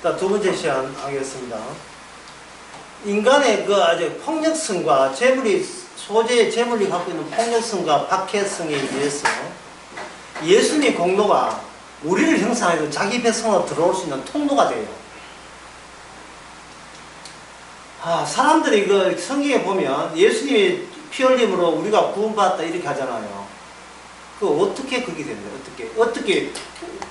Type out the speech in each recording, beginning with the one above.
자, 두 번째 시간 하겠습니다. 인간의 그 아주 폭력성과 소재의 재물이 갖고 있는 폭력성과 박해성에 의해서 예수님의 공로가 우리를 형성하여 자기 백성으로 들어올 수 있는 통로가 돼요. 사람들이 그 성경에 보면 예수님의 피 흘림으로 우리가 구원받았다 이렇게 하잖아요. 어떻게 그게 됩니까? 어떻게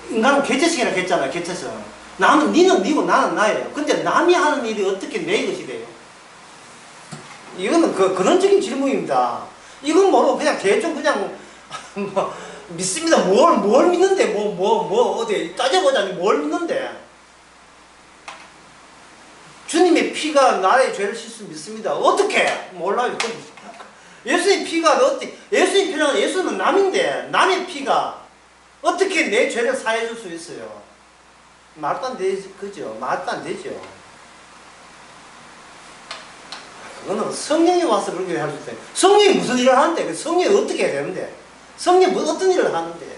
인간은 개체성이라고 했잖아요. 개체성. 나는 니는 니고 나는 나예요. 근데 남이 하는 일이 어떻게 내 것이 돼요? 이거는 근원적인 질문입니다. 이건 모르고 그냥 대충 그냥 뭐 믿습니다. 뭘 믿는데 어디 따져보자니 뭘 믿는데? 주님의 피가 나의 죄를 씻을 수 믿습니다. 어떻게? 몰라요. 예수의 피가 어떻게? 예수의 피는 예수는 남인데 남의 피가 어떻게 내 죄를 사해 줄 수 있어요? 말도 안 되지, 그죠? 말도 안 되죠. 그거는 성령이 와서 그렇게 할 수 있어요. 성령이 무슨 일을 하는데? 성령이 어떻게 해야 되는데? 성령이 어떤 일을 하는데?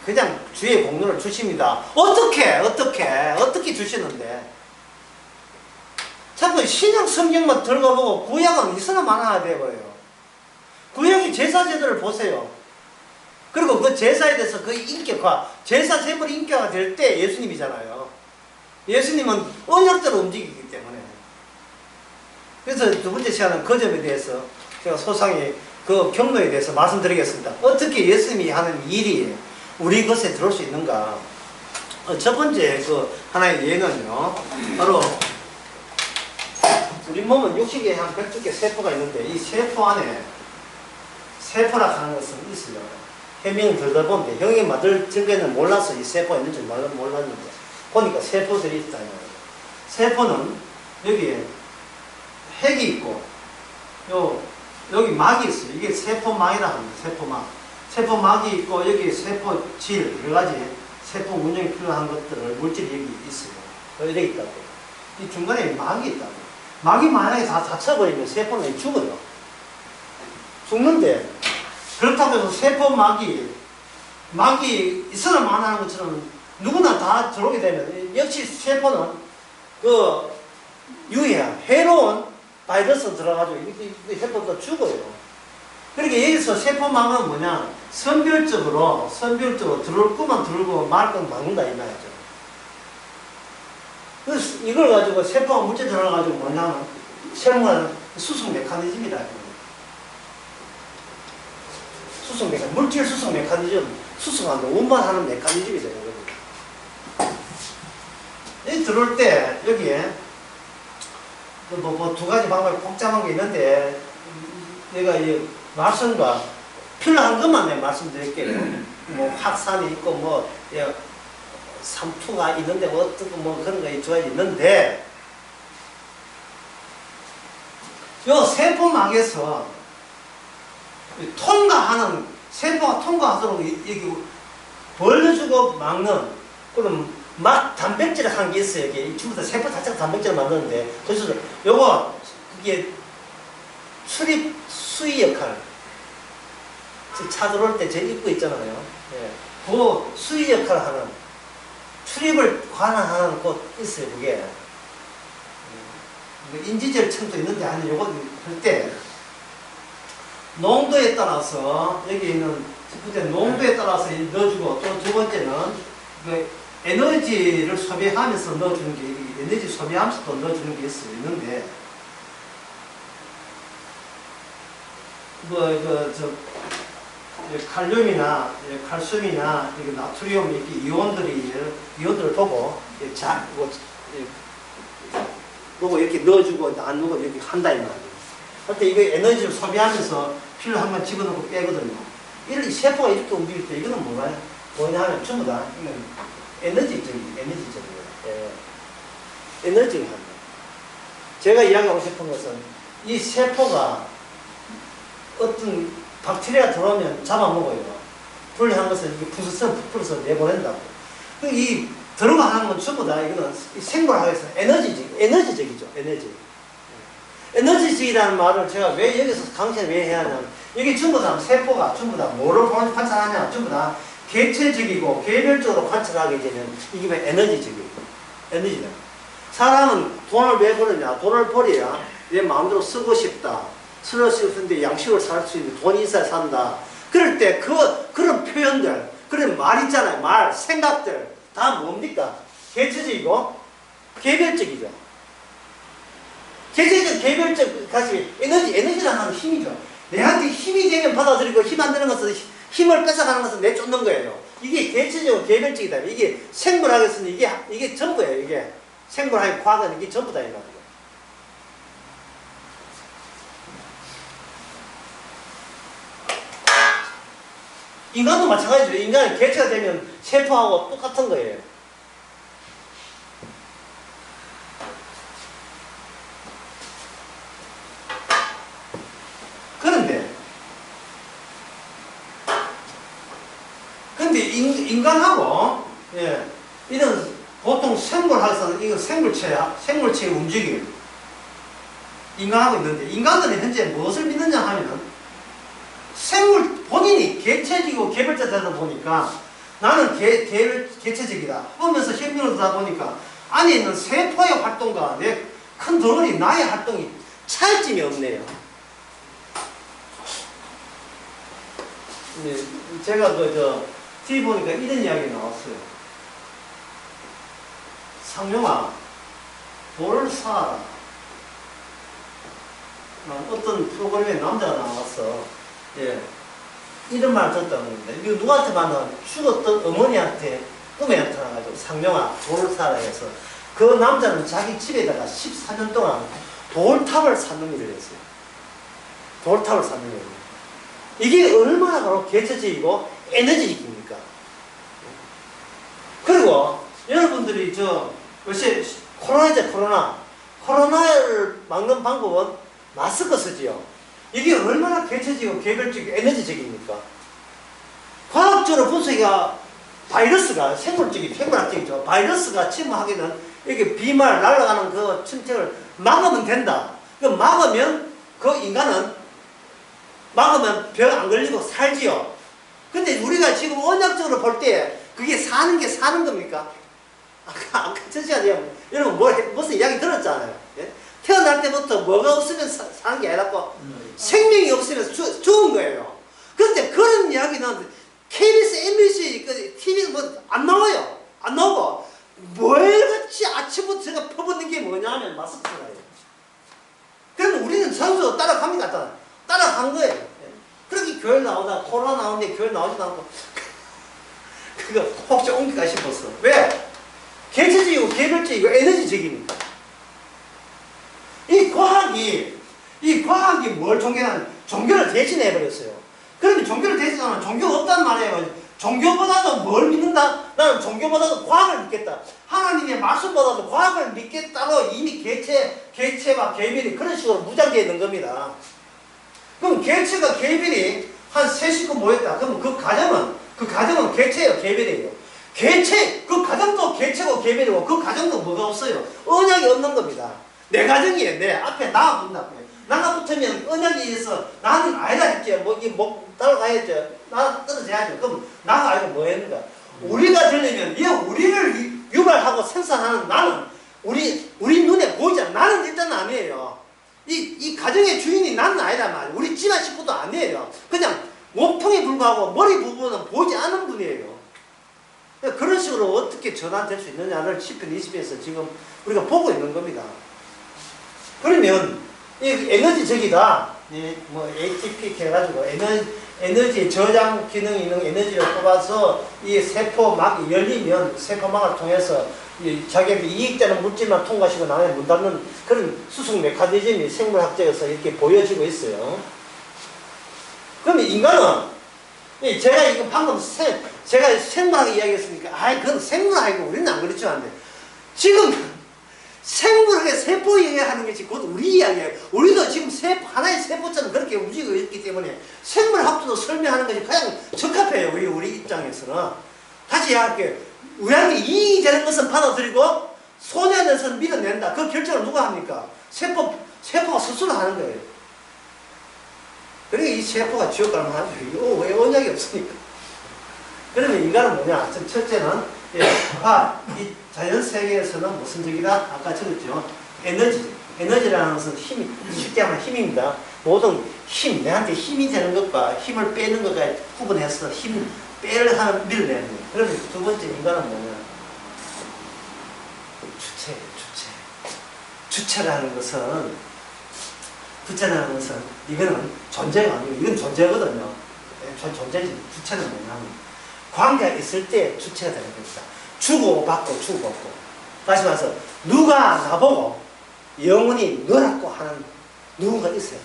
그냥 주의 공로를 주십니다. 어떻게 주시는데? 자꾸 신약 성경만 들어가보고 구약은 있으나 마나야 돼버려요. 구약의 제사 제도를 보세요. 그리고 그 제사에 대해서 그 인격화, 제사 제물이 인격화가 될 때 예수님이잖아요. 예수님은 언약대로 움직이기 때문에. 그래서 두 번째 시간은 그 점에 대해서 제가 소상히 그 경로에 대해서 말씀드리겠습니다. 어떻게 예수님이 하는 일이 우리 것에 들어올 수 있는가. 첫 번째 하나의 예는요, 바로 우리 몸은 60개 한 100개 세포가 있는데 이 세포 안에 세포라 하는 것은 있어요. 해명을 들다 보면 형이 만들 전에는 몰라서 이 세포가 있는 줄 몰랐는데 보니까 세포들이 있다. 세포는 여기에 핵이 있고 여기 막이 있어요. 이게 세포막이라 합니다. 세포막. 세포막이 있고 여기 세포질 여러 가지 세포 운영에 필요한 것들을 물질이 여기 있어요. 이렇게 있다고. 이 중간에 막이 있다고. 막이 만약에 다 닫혀버리면 세포는 죽어요. 죽는데 그렇다고 해서 세포막이 있으나 마나하는 것처럼 누구나 다 들어오게 되면 역시 세포는 유해한 해로운 바이러스 들어가지고 이 세포도 죽어요. 그러니까 여기서 세포막은 뭐냐, 선별적으로 들어올 것만 들고 말 건 막는다 이 말이죠. 그래서 이걸 가지고 세포가 물질 들어가가지고 뭐냐면 생물하는 수송 메커니즘이라 해요. 물질 수송 메커니즘, 수송하는 운반하는 메커니즘이죠. 여기 들어올 때 여기에 두 가지 방법이 복잡한 게 있는데 내가 이 말씀과 필요한 것만 내가 말씀드릴게요. 확산이 있고 삼투가 있는데 어떻게 그런 거 두 가지 있는데 요 세포막에서 통과하는 세포가 통과하도록 여기 벌려주고 막는 그런 막 단백질을 한 게 있어요. 이게 전부 다 세포 자체가 단백질을 만드는데 그래서 요거 이게 출입 수위 역할 차 들어올 때 제 입구 있잖아요. 예. 그 수위 역할을 하는 출입을 관할하는 곳 있어요. 그게 인지절 층도 있는데 아니 요거 할 때 농도에 따라서 여기 있는 첫 번째 농도에 따라서 넣어주고 또 두 번째는 에너지를 소비하면서 넣어주는 게 에너지 소비하면서도 넣어주는 게 있는데 칼륨이나 칼슘이나 나트륨 이렇게 이온들을 보고 보고 이렇게 넣어주고 안 넣고 이렇게 한다 이 말이에요. 그때 이거 에너지를 소비하면서 피를 한번 집어넣고 빼거든요. 이렇게 세포가 이렇게 움직일 때 이거는 뭐냐 하면 전부 다 에너지적이에요. 에너지가 합니다. 제가 이야기하고 싶은 것은 이 세포가 어떤 박테리아가 들어오면 잡아먹어요. 분리한 것을 이렇게 부풀어서 내보낸다고. 이 들어가는 건 전부 다 이거는 생물학에서 에너지적이죠. 에너지적이라는 말을 제가 왜 여기서 강의를 왜 해야 하냐면 여기 전부 다 세포가 전부 다 뭐를 관찰하냐 전부 다 개체적이고 개별적으로 관찰하게 되면 이게 에너지적이에요. 에너지다. 사람은 돈을 왜 버느냐? 돈을 벌어야 내 마음대로 쓰고 싶다. 쓰고 싶은데 양식을 살 수 있는 돈이 있어야 산다. 그럴 때 그런 표현들, 그런 말 있잖아요. 말, 생각들 다 뭡니까? 개체적이고 개별적이죠. 개체적, 개별적 가슴이 에너지라는 하는 힘이죠. 내한테 힘이 되면 받아들이고 힘 안 되는 것은 힘을 뺏어가는 것은 내쫓는 거예요. 이게 개체적이고 개별적이다. 이게 생물학에서는 이게 전부예요. 이게 생물학의 과학은 이게 전부다 이 말이에요. 인간도 마찬가지죠. 인간은 개체가 되면 세포하고 똑같은 거예요. 그런데 인간하고 이런 보통 생물학에서는 이거 생물체의 움직임 인간하고 있는데, 인간들은 현재 무엇을 믿느냐 하면은 본인이 개체적이고 개별자다 보니까 나는 개체적이다 하면서 혁명을 하다 보니까 안에 있는 세포의 활동과 내 큰 덩어리 나의 활동이 차이점이 없네요. 제가 TV 보니까 이런 이야기 나왔어요. 상용아, 돌을 사라. 어떤 프로그램에 남자가 나왔어. 이런 말 듣다는 건데, 이거 누구한테 만나? 죽었던 어머니한테 꿈에 나타나가지고 상용아, 돌을 사라 해서 그 남자는 자기 집에다가 14년 동안 돌탑을 쌓는 일을 했어요. 돌탑을 쌓는 일을. 이게 얼마나 바로 개체적이고 에너지입니까? 그리고 여러분들이 요새 코로나죠, 코로나를 막는 방법은 마스크 쓰지요. 이게 얼마나 개체적이고 개별적이고 에너지적입니까? 과학적으로 분석이가 바이러스가 생물학적이죠. 바이러스가 침투하게는 이렇게 비말 날아가는 그 침투를 막으면 된다. 그 막으면 그 인간은 병 안 걸리고 살지요. 근데 우리가 지금 언약적으로 볼 때 그게 사는 겁니까? 아까 저 시간에 여러분 무슨 이야기 들었잖아요. 태어날 때부터 뭐가 없으면 사는 게 아니라고 생명이 없으면 죽은 거예요. 그런데 그런 이야기는 KBS, MBC, TV 안 나와요. 안 나오고 뭘같이 아침부터 제가 퍼붓는 게 뭐냐면 마스크예요. 그러면 우리는 선수 따라갑니까? 따라간 거예요. 그렇게 교회 나오다 코로나 나오는데 교회 나오지도 않고 그거 혹시 옮길까 싶었어. 왜? 개체적이고 개별적이고 에너지적이니까. 이 과학이 뭘 종교하는? 종교를 대신해버렸어요. 그러면 종교를 대신하면 종교가 없단 말이에요. 종교보다도 뭘 믿는다? 나는 종교보다도 과학을 믿겠다. 하나님의 말씀보다도 과학을 믿겠다고 이미 개체와 개별이 그런 식으로 무장되어 있는 겁니다. 그럼 개체가 개별이 한 3식구 모였다. 그럼 그 가정은 개체예요, 개별이에요. 그 가정도 개체고 개별이고 그 가정도 뭐가 없어요? 언약이 없는 겁니다. 내 가정이에요. 내 앞에 나가 붙는다고요. 나가 붙으면 언약에 의해서 나는 아니다 했죠. 따라가야죠. 나 떨어져야죠. 그럼 나가 아니고 뭐 했는가? 우리가 되려면 우리를 유발하고 생산하는 나는 우리 눈에 보이잖아. 나는 일단 아니에요. 이 가정의 주인이 나는 아니란 말이에요. 우리 집안 식구도 아니에요. 그냥 몸통에 불과하고 머리 부분은 보이지 않는 분이에요. 그런 식으로 어떻게 전환될 수 있느냐를 10편 20편에서 지금 우리가 보고 있는 겁니다. 그러면 이 에너지적이다. ATP 해가지고 에너지 저장 기능이 있는 에너지를 뽑아서 이 세포막이 열리면 세포막을 통해서 자기에게 이익되는 물질만 통과시고 나면 문 닫는 그런 수속 메커니즘이 생물학적에서 이렇게 보여지고 있어요. 그러면 인간은 제가 이거 방금 제가 생물학 이야기했으니까 그건 생물학이고 우리는 안 그렇지만 지금 생물학의 세포 이야기하는 것이 곧 우리 이야기예요. 우리도 지금 하나의 세포처럼 그렇게 움직이고 있기 때문에 생물학도 설명하는 것이 가장 적합해요. 우리 입장에서는. 다시 이야기할게요. 우리한테 이익이 되는 것은 받아들이고 손해되는 것은 밀어낸다. 그 결정을 누가 합니까? 세포가 스스로 하는 거예요. 그러니까 이 세포가 지옥 가면 하죠. 왜 언약이 없으니까. 그러면 인간은 뭐냐? 첫째는 예, 이 자연 세계에서는 무슨 적이다? 아까 적었죠. 에너지. 에너지라는 것은 힘이, 쉽게 하면 힘입니다. 모든 힘, 내한테 힘이 되는 것과 힘을 빼는 것과 구분해서 힘, 빼를 하는 밀어내는 거예요. 그러면 두 번째 인간은 뭐냐? 주체예요, 주체라는 것은, 이거는 존재가 아니고, 이건 존재거든요. 존재지. 주체는 뭐냐면, 관계가 있을 때 주체가 되는 겁니다. 주고받고. 다시 말해서, 누가 나보고 영원히 너라고 하는 누군가 있어야 돼요.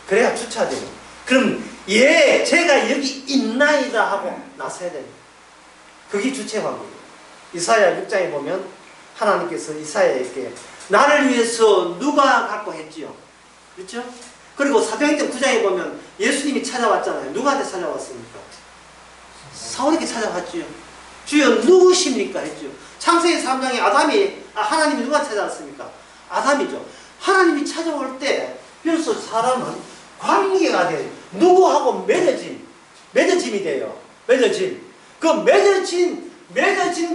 그래야 주체가 돼요. 그럼, 제가 여기 있나이다 하고 나서야 됩니다. 그게 주체 관계예요. 이사야 6장에 보면, 하나님께서 이사야에게 나를 위해서 누가 갖고 했지요? 그렇죠? 그리고 사도행전 9장에 보면 예수님이 찾아왔잖아요. 누구한테 찾아왔습니까? 사울에게 찾아왔지요. 주여 누구십니까? 했죠. 창세기 3장에 하나님이 누가 찾아왔습니까? 아담이죠. 하나님이 찾아올 때 비로소 사람은 관계가 돼요. 누구하고 맺어짐이 돼요. 그 맺어진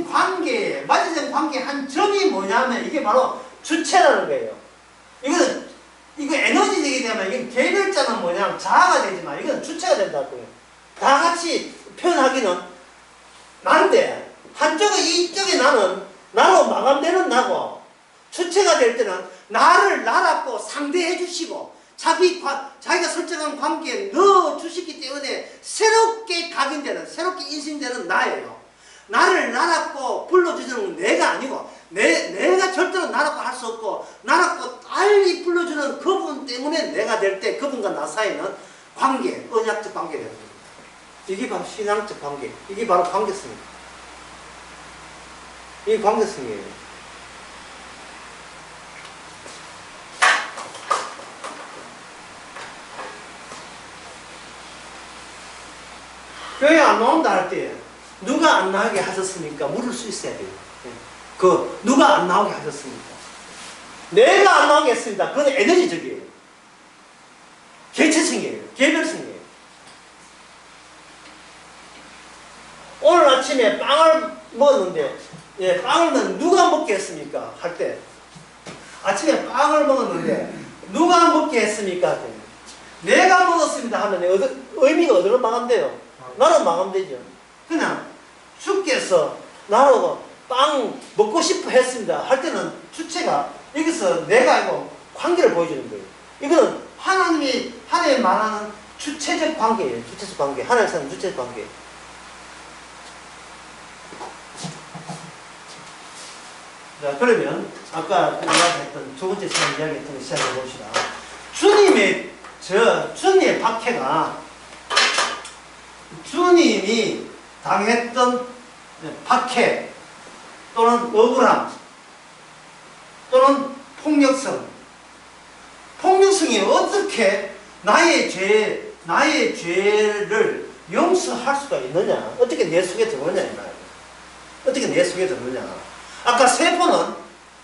관계에, 맺어진 관계의 한 점이 뭐냐면 이게 바로 주체라는 거예요. 이거 에너지적이 되면 이게 개별자는 뭐냐면 자아가 되지만 이건 주체가 된다고요. 다 같이 표현하기는 난데 한쪽에 이쪽에 나로 마감되는 나고 주체가 될 때는 나를 나라고 상대해 주시고 자기가 설정한 관계에 넣어 주시기 때문에 새롭게 각인되는, 새롭게 인식되는 나예요. 나를 나라고 불러주는 내가 아니고 내가 절대로 나라고 할 수 없고 나라고 빨리 불러주는 그분 때문에 내가 될 때 그분과 나 사이는 관계, 언약적 관계가 되는 겁니다. 이게 바로 신앙적 관계, 이게 바로 관계성입니다. 이게 관계성이에요. 교회 안 나온다 할 때 누가 안 나오게 하셨습니까? 물을 수 있어야 돼요. 누가 안 나오게 하셨습니까? 내가 안 나오게 했습니다. 그건 에너지적이에요. 개체성이에요. 개별성이에요. 오늘 아침에 빵을 먹었는데, 빵을 누가 먹게 했습니까? 할 때. 아침에 빵을 먹었는데, 누가 먹게 했습니까? 내가 먹었습니다 하면 의미가 어디로 마감돼요? 나로 마감되죠. 그냥 주께서 나로 빵 먹고 싶어 했습니다 할 때는 주체가 여기서 내가 아니고 관계를 보여주는 거예요. 이거는 하나님이 말하는 주체적 관계예요. 주체적 관계. 하나님께서는 주체적 관계. 자, 그러면 아까 이야기했던 두 번째 시간 이야기했던 거 시작해 봅시다. 주님의 박해가 주님이 당했던 박해 또는 억울함 또는 폭력성이 어떻게 나의 죄를 용서할 수가 있느냐? 어떻게 내 속에 들어오냐 이 말이에요. 어떻게 내 속에 들어오냐? 아까 세포는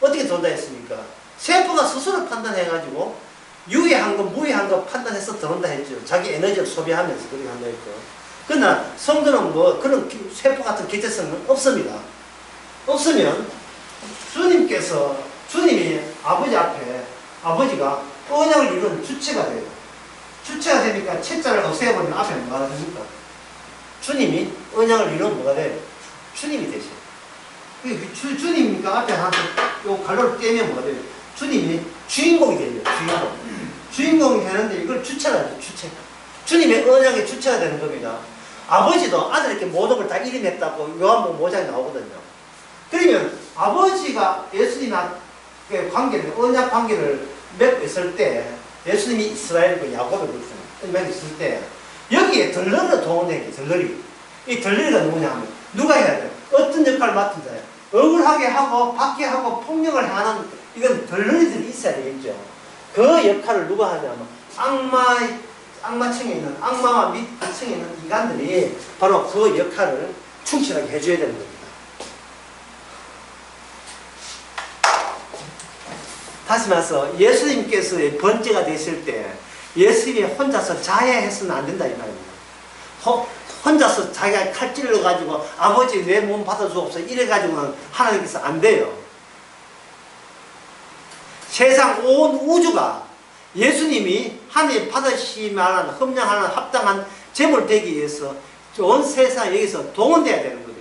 어떻게 들어온다 했습니까? 세포가 스스로 판단해가지고 유해한 거 무해한 거 판단해서 들어온다 했죠. 자기 에너지를 소비하면서 그렇게 한다 했죠. 그러나 성도는 그런 세포 같은 개체성은 없습니다. 없으면 주님이 아버지 앞에 아버지가 언약을 이루는 주체가 돼요. 주체가 되니까 채자를 없애버리면 앞에 뭐가 됩니까? 주님이 언약을 이루면 뭐가 돼요? 주님이 되셔요. 주님이니까 앞에 요 갈로를 떼면 뭐가 돼요? 주님이 주인공이 되죠. 주인공이 되는데 이걸 주체가 돼요. 주님의 언약의 주체가 되는 겁니다. 아버지도 아들에게 모든 걸 다 일임했다고 요한복음 5장에 나오거든요. 그러면 아버지가 예수님과 언약 관계를 맺고 있을 때 예수님이 이스라엘과 야곱을 맺고 있을 때 여기에 덜러리가 동원된 게 이 덜러리가 누구냐 하면 누가 해야 돼요? 어떤 역할을 맡은 자예요? 억울하게 하고 박해하고 폭력을 하는 이건 덜러리들이 있어야 되겠죠. 그 역할을 누가 하냐면 악마층에 있는 악마와 밑층에 있는 인간들이 바로 그 역할을 충실하게 해줘야 되는 겁니다. 다시 말해서 예수님께서의 번제가 되실 때 예수님이 혼자서 자해해서는 안 된다 이 말입니다. 혼자서 자기가 칼 찔러가지고 아버지 내 몸 받아주옵소서 이래가지고는 하나님께서 안 돼요. 세상 온 우주가 예수님이 하나님 받으실 만한 흠량하는 합당한 제물 되기 위해서 온 세상 여기서 동원돼야 되는 겁니다.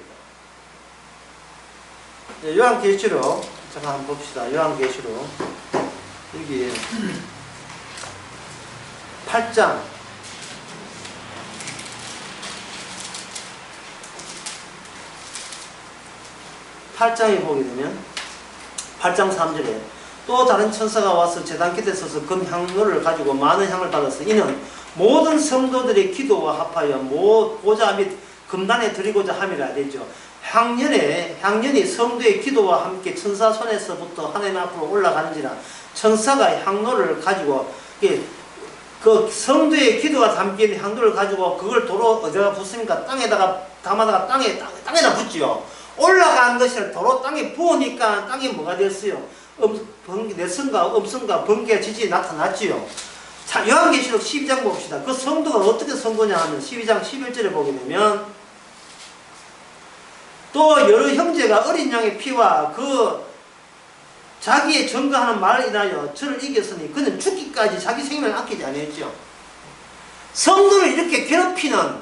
요한계시록 잠깐 한번 봅시다. 요한계시록 여기 8장 8장에 보게 되면 8장 3절에 또 다른 천사가 와서 제단 곁에 서서 금향로를 가지고 많은 향을 받았어. 이는 모든 성도들의 기도와 합하여 보좌 및 금단에 드리고자 함이라 되죠. 향년이 성도의 기도와 함께 천사 손에서부터 하나님 앞으로 올라가는지라 천사가 향로를 가지고 그 성도의 기도가 담긴 향로를 가지고 그걸 도로 어디다가 붓습니까? 땅에다가 담아다가 땅에다 붓지요. 올라간 것을 도로 땅에 부으니까 땅이 뭐가 됐어요? 내성과 음성과 번개가 지진이 나타났지요. 자, 요한계시록 12장 봅시다. 그 성도가 어떻게 성도냐 하면 12장 11절에 보게 되면 또 여러 형제가 어린 양의 피와 그 자기의 증거하는 말을 인하여 저를 이겼으니 그는 죽기까지 자기 생명을 아끼지 않았죠. 성도를 이렇게 괴롭히는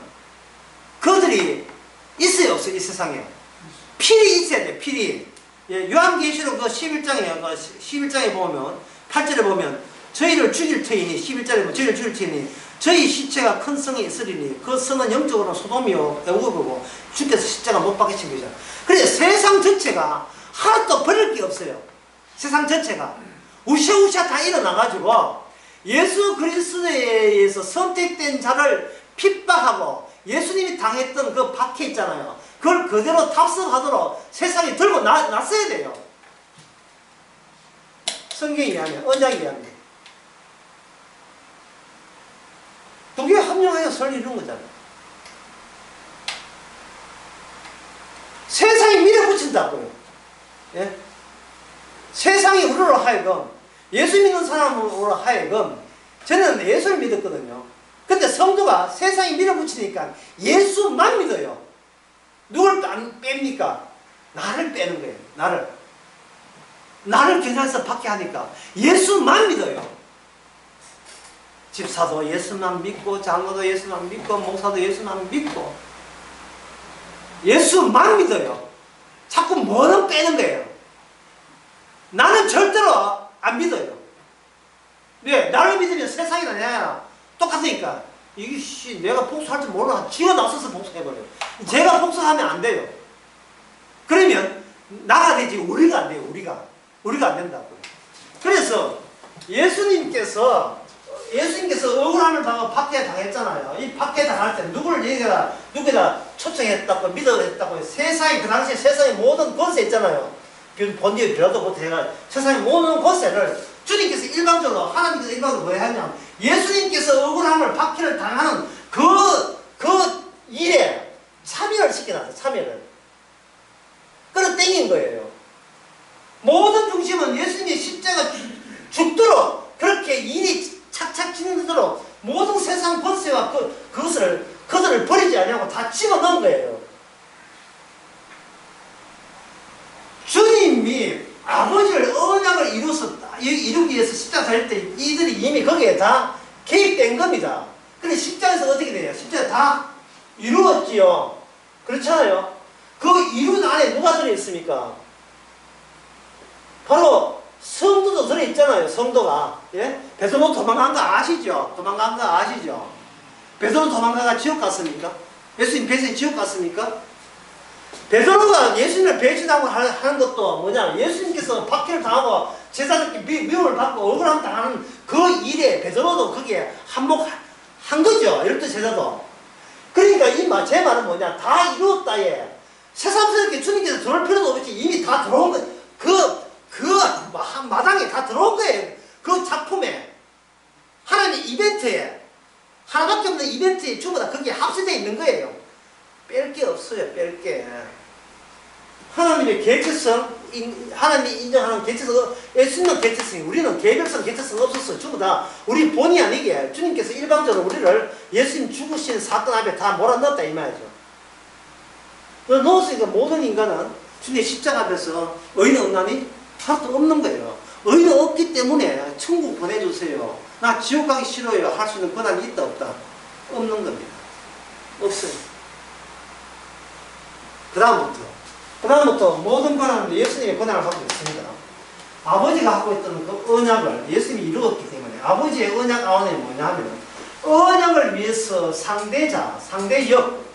그들이 있어요, 없어요? 이 세상에 필이 있어야 돼. 필이. 예, 요한계시록 그 11장에 보면 8절에 보면 저희를 죽일 터이니 11절에 보면 저희를 죽일 터이니 저희 시체가 큰 성에 있으리니 그 성은 영적으로 소돔이요 애국이고 주께서 십자가 못 박히신 거죠. 그래서 세상 전체가 하나도 버릴 게 없어요. 세상 전체가 우샤우샤 다 일어나가지고 예수 그리스도에 의해서 선택된 자를 핍박하고 예수님이 당했던 그 박해 있잖아요. 그걸 그대로 탑승하도록 세상에 들고 놨어야 돼요. 성경에 의하면, 언약에 의하면. 두 개 합령하여 설 이루는 거잖아요. 세상이 밀어붙인다고요. 예? 세상이 우리로 하여금, 예수 믿는 사람으로 하여금, 저는 예수를 믿었거든요. 근데 성도가 세상이 밀어붙이니까 예수만 믿어요. 누굴 뺍니까? 나를 빼는 거예요. 나를 계산해서 받게 하니까 예수만 믿어요. 집사도 예수만 믿고 장로도 예수만 믿고 목사도 예수만 믿고 예수만 믿어요. 자꾸 뭐는 빼는 거예요. 나는 절대로 안 믿어요. 왜? 나를 믿으면 세상이나 내가 똑같으니까 이게 내가 복수할 줄 몰라. 지가 나서서 복수해버려요. 제가 복수하면 안 돼요. 그러면 나가 되지 우리가 안 돼요. 우리가 안 된다고요. 그래서 예수님께서 억울함을 당하고 박해 당했잖아요. 이 박해 당할 때 누구에다 초청했다고 믿어했다고 세상에 그 당시에 세상의 모든 권세 있잖아요. 본디에 빌라도 못해가 세상의 모든 권세를 주님께서 일방적으로 하나님께서 일방적으로 뭐 하냐 예수님께서 억울함을 박해를 당하는 그 일에 참여를 시켜놨어요. 참여를. 그래 땡긴 거예요. 모든 중심은 예수님이 십자가 죽도록 그렇게 일이 착착 진행되도록 모든 세상 권세와 그것을 버리지 않냐고 다 집어넣은 거예요. 주님이 아버지를 언약을 이루기 위해서 십자가 살 때 이들이 이미 거기에 다 개입된 겁니다. 근데 십자가에서 어떻게 돼요? 십자가 다 이루었지요. 그렇잖아요. 그 이룬 안에 누가 들어있습니까? 바로 성도도 들어있잖아요. 성도가. 예? 베드로 도망간 거 아시죠? 베드로 도망가가 지옥 갔습니까? 예수님 배신이 지옥 갔습니까? 베드로가 예수님을 배신하고 하는 것도 뭐냐? 예수님께서 박해를 당하고 제사장께 미움을 받고 억울함 당하는 그 일에 베드로도 거기에 한몫한 거죠. 이럴 때 제자도. 그러니까 제 말은 뭐냐? 다 이루었다, 예. 새삼스럽게 주님께서 들어올 필요도 없이 이미 다 들어온 거, 마당에 다 들어온 거예요. 그 작품에. 하나님 이벤트에. 하나밖에 없는 이벤트에 전부 다 거기에 합세되어 있는 거예요. 뺄 게 없어요, 뺄 게. 하나님의 개체성, 하나님이 인정하는 개체성, 예수님은 개체성이, 우리는 개별성, 개체성 없었어요. 전부 다 우리 본의 아니게 주님께서 일방적으로 우리를 예수님 죽으신 사건 앞에 다 몰아넣었다 이 말이죠. 넣었으니까 모든 인간은 주님의 십자가 앞에서 의는 없나니? 하나도 없는 거예요. 의는 없기 때문에 천국 보내주세요, 나 지옥 가기 싫어요 할 수 있는 권한이 있다 없다? 없는 겁니다. 없어요. 그 다음부터 모든 권한은 예수님의 권한을 갖고 있습니다. 아버지가 하고 있던 그 언약을 예수님이 이루었기 때문에, 아버지의 언약 안에 뭐냐 하면 언약을 위해서 상대자, 상대역,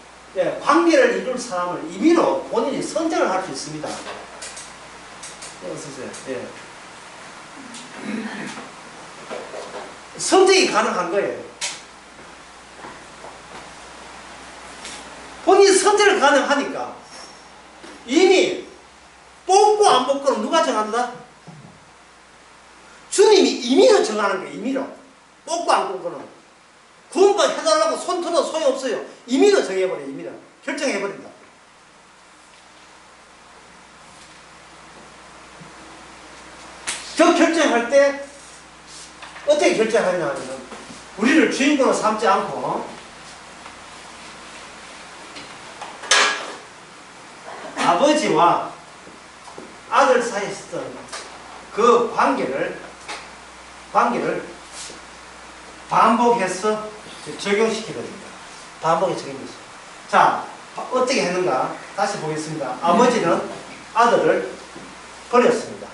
관계를 이룰 사람을 임의로 본인이 선택을 할 수 있습니다. 어서오세요. 예. 선택이 가능한 거예요. 본인이 선택을 가능하니까 이미 뽑고 안 뽑고는 누가 정한다? 주님이 임의로 정하는 거예요. 임의로. 뽑고 안 뽑고는. 구원받 해달라고 손 틀어도 소용없어요. 임의로 정해버려요. 임의로. 결정해버린다. 저 결정할 때 어떻게 결정하냐 하면 우리를 주인공으로 삼지 않고 아버지와 아들 사이에 있었던 그 관계를 반복해서 적용시키거든요. 반복해 적용했어요. 자, 어떻게 했는가? 다시 보겠습니다. 아버지는 아들을 버렸습니다.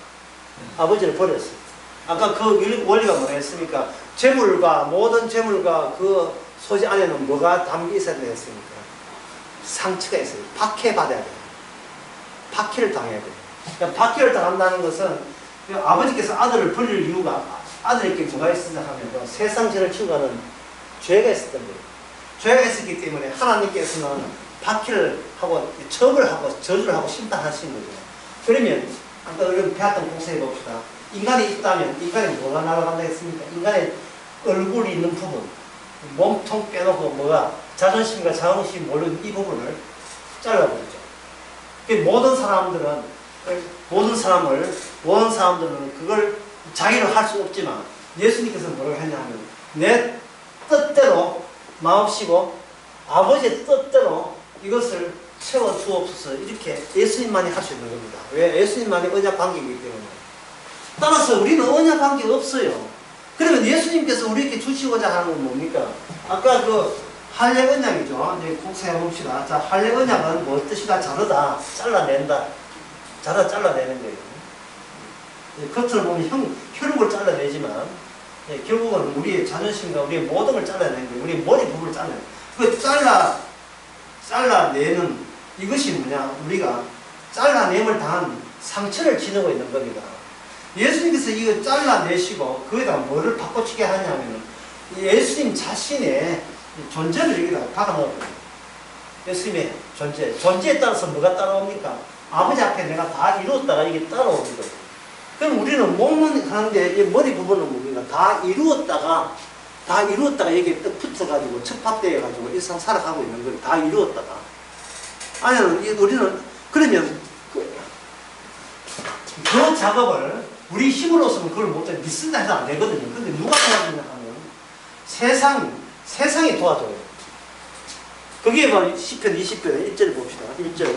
아버지를 버렸습니다. 아까 그 원리가 뭐라 했습니까? 재물과 모든 재물과 그 소지 안에는 뭐가 담겨 있어야 됐습니까? 상처가 있어요. 박해받아야 돼요. 박해를 당해야 돼요. 그러니까 박해를 당한다는 것은 아버지께서 아들을 버릴 이유가 아들에게 뭐가 있었냐 하면 세상 죄를 치고가는 죄가 있었던 거예요. 죄가 있었기 때문에 하나님께서는 박해를 하고 처벌하고 저주를 하고 심판하신 거죠. 그러면 아까 우리 배웠던 공부해 봅시다. 인간이 있다면 인간이 뭐가 날아간다 했습니까? 인간의 얼굴이 있는 부분, 몸통 빼놓고 뭐가 자존심과 자긍심이 몰린 이 부분을 잘라버리죠. 모든 사람들은 그걸 자기로 할 수 없지만 예수님께서 뭐라고 했냐면 내 뜻대로 마옵시고 아버지의 뜻대로 이것을 채워주옵소서, 이렇게 예수님만이 할 수 있는 겁니다. 왜? 예수님만이 언약 관계이기 때문에. 따라서 우리는 언약 관계 없어요. 그러면 예수님께서 우리에게 주시고자 하는 건 뭡니까? 아까 그 할례 언약이죠. 이제 국사해 봅시다. 자, 할례 언약은 뭐 뜻이다? 자르다, 잘라낸다. 잘라내는 거예요. 겉으로 보면 혈육을 잘라내지만 결국은 우리의 자존심과 우리의 모든 걸 잘라내는 거예요. 우리의 머리 부분을 잘라내는 거예요. 그 잘라내는 이것이 뭐냐? 우리가 잘라냄을 당한 상처를 지니고 있는 겁니다. 예수님께서 이거 잘라내시고 거기다 뭐를 바꿔치게 하냐면 예수님 자신의 존재를 여기다 박아넣어요. 예수님의 존재에 따라서 뭐가 따라옵니까? 아버지 앞에 내가 다 이루었다가 이게 따라옵니다. 그럼 우리는 몸은 하는데 이 머리 부분은 뭡니까? 다 이루었다가 여기에 딱 붙어가지고 척박되어가지고 일상 살아가고 있는 걸 다 이루었다가 아니면 우리는 그러면 그 작업을 우리 힘으로서는 그걸 못해 믿는다 해서 안 되거든요. 근데 누가 도와주냐 하면 세상이 도와줘요. 거기에 바로 시편 20편의 1절을 봅시다. 1절.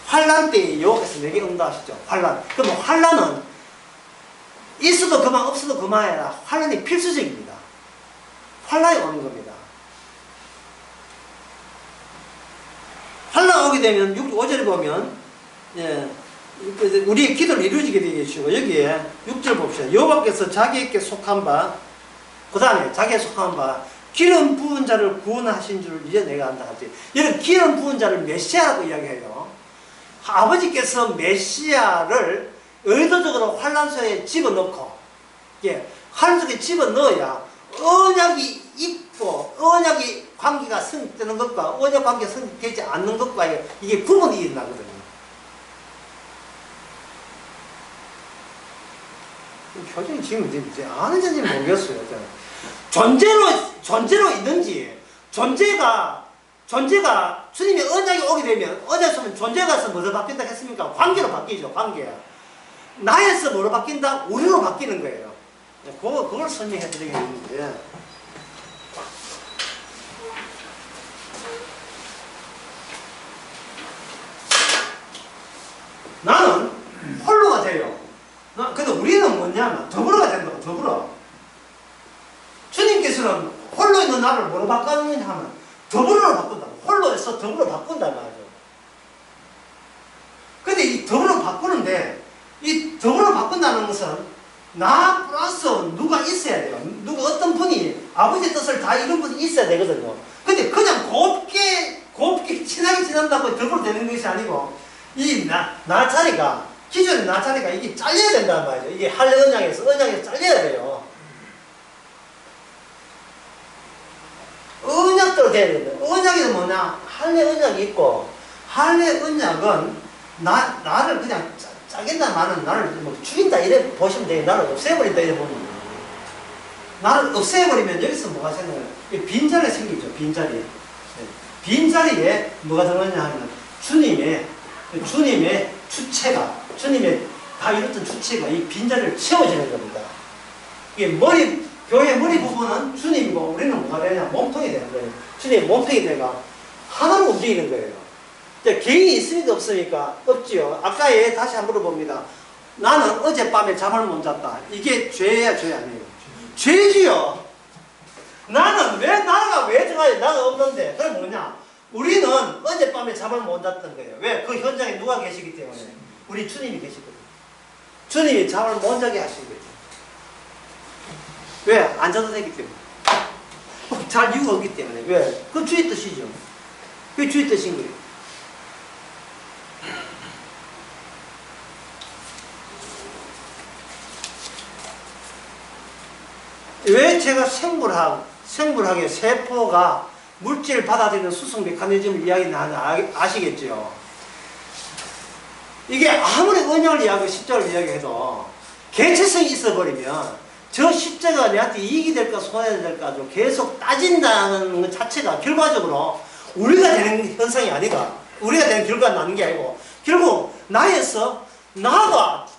환난 때에 여호와께서 내게 응답하시죠. 환난. 그럼 환난은 있어도 그만 없어도 그만이라 환난이 필수적입니다. 환난이 오는 겁니다. 환난 오게 되면 5절에 보면 우리의 기도를 이루어지게 되게 해주시고 여기에 6절 봅시다. 여호와께서 자기에게 속한 바, 그 다음에 자기에게 속한 바 기름 부은 자를 구원하신 줄 이제 내가 안다 하지. 여러분, 기름 부은 자를 메시아라고 이야기해요. 아버지께서 메시아를 의도적으로 환난소에 집어넣고, 환난 속에 집어넣어야 언약이 있고 언약의 관계가 성립되는 것과 언약 관계가 성립되지 않는 것과의 이게 구분이 일어나거든요. 표정이 지금 이제 아는지 모르겠어요. 존재로 있는지, 존재가 존재가 주님의 언약이 오게 되면 언약에서는 존재가서 뭐로 바뀐다 했습니까? 관계로 바뀌죠. 관계. 나에서 뭐로 바뀐다? 우리로 바뀌는 거예요. 그걸 설명해 드리겠는데 나는 홀로가 돼요. 근데 우리는 뭐냐면 더불어가 된다고. 더불어. 주님께서는 홀로 있는 나를 뭐로 바꾸느냐 하면 더불어로 바꾼다고. 홀로에서 더불어 바꾼단 말이죠. 근데 이 더불어 바꾸는데 이 더불어 바꾼다는 것은 나 플러스 누가 있어야 돼요. 누가 어떤 분이 아버지 뜻을 다 이룬 분이 있어야 되거든요. 근데 그냥 곱게 친하게 지낸다고 더불어 되는 것이 아니고 이 나 자리가 기존의 나 자리가 이게 잘려야 된단 말이죠. 이게 할례 언약에서 잘려야 돼요. 언약대로 돼야 된다. 언약이 뭐냐? 할례 언약이 있고 할례 언약은 나를 그냥 짜긴다 말은 나를 뭐 죽인다 이래 보시면 돼요. 나를 없애버린다 이래 보면 돼요. 나를 없애버리면 여기서 뭐가 생겨요? 빈자리 생기죠. 빈자리. 빈자리에 뭐가 들어가냐 하면 주님의 주체가 주님의 다 이뤘던 주체가 이 빈자리를 채워지는 겁니다. 이게 교회 머리 부분은 주님이고 우리는 뭐가 되냐? 몸통이 되는 거예요. 주님의 몸통이 되가 하나로 움직이는 거예요. 개인이 있습니까? 없습니까? 없지요. 아까 다시 한번 물어봅니다. 나는 어젯밤에 잠을 못 잤다. 이게 죄야, 죄 아니에요? 죄지요. 나가 왜 들어가야 나가 없는데. 그게 뭐냐? 우리는 어젯밤에 잠을 못 잤던 거예요. 왜? 그 현장에 누가 계시기 때문에. 우리 주님이 계시거든요. 주님이 잠을 못 자게 하신 거예요. 왜? 안 자도 되기 때문에. 잘 이유가 없기 때문에. 왜? 그 주의 뜻이죠. 그게 주의 뜻인 거예요. 왜 제가 생물학의 세포가 물질을 받아들이는 수송 메커니즘을 이야기하는 아시겠죠? 이게 아무리 언약을 이야기하고 십자가를 이야기해도 개체성이 있어버리면 저 십자가가 내한테 이익이 될까 손해가 될까 계속 따진다는 것 자체가 결과적으로 우리가 되는 현상이 아니라 우리가 되는 결과가 나는 게 아니고 결국 나에서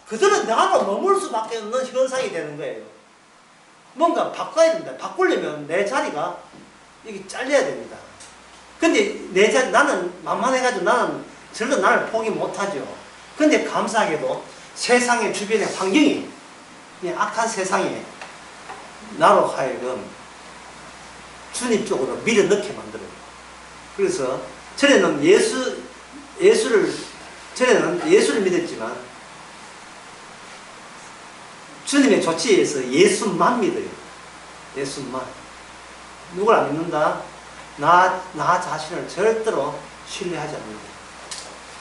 그들은 나가 머물 수밖에 없는 현상이 되는 거예요. 뭔가 바꿔야 된다. 바꾸려면 내 자리가 이게 잘려야 됩니다. 근데 나는 만만해가지고 나는 절대 나를 포기 못하죠. 근데 감사하게도 세상의 주변의 환경이 이 악한 세상에 나로 하여금 주님 쪽으로 밀어넣게 만들어요. 그래서 전에는 예수를 믿었지만 주님의 조치에 의해서 예수만 믿어요. 예수만. 누굴 안 믿는다? 나 자신을 절대로 신뢰하지 않는다.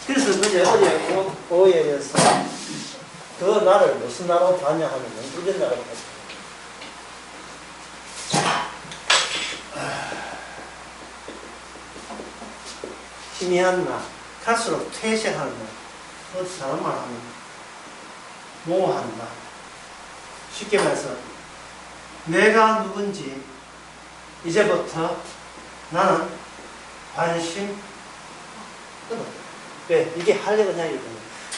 그래서 어제 오해에 대해서 그 나를 무슨 나라로 봤냐 하면 이런 나라로 봤어요. 희미한 나, 갈수록 퇴색하는 나, 어디 사람만 하면 모호한 나. 쉽게 말해서 내가 누군지 이제부터 나는 관심 끊어. 왜? 이게 하려고 하냐면